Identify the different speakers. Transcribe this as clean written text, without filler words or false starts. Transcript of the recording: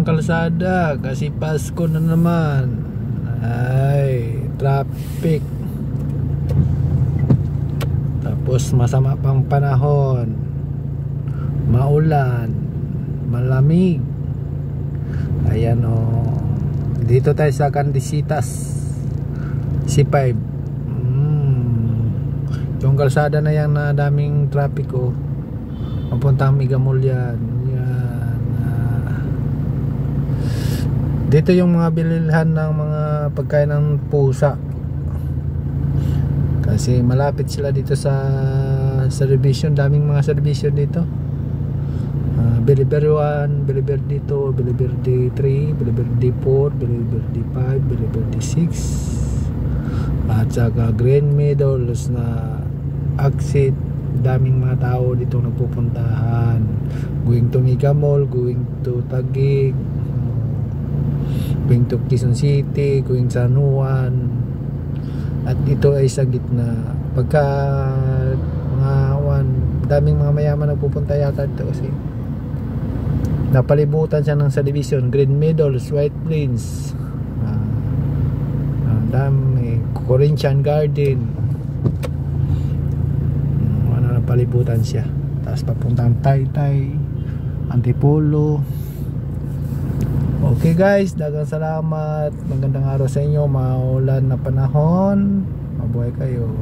Speaker 1: ang kalsada kasi Pasko na naman. Ay, traffic. Tapos masama pang panahon, maulan, malamig. Ayan o. Dito tayo sa Candisitas C5. Yung kalsada na yan na daming traffic o. Papuntang Migamol yan. Dito yung mga bililhan ng mga pagkain ng pusa. Kasi malapit sila dito sa service. Daming mga service dito. Bilibir 1, Bilibir 2, Bilibir 3, Bilibir 4, Bilibir 5, Bilibir 6. At saka Green Meadows na exit. Daming mga tao dito nagpupuntahan. Going to Mega Mall, going to Taguig, going to Quezon City, going San Juan. At ito ay sa gitna. Pagka daming mga mayaman nagpupunta yata dito kasi napalibutan siya ng subdivision. Green Meadows, White Plains, dami, Corinthian Garden, napalibutan siya. Tapos papuntang Taytay, Antipolo. Okay guys, dagang salamat. Magandang araw sa inyo. Maulan na panahon. Mabuhay kayo.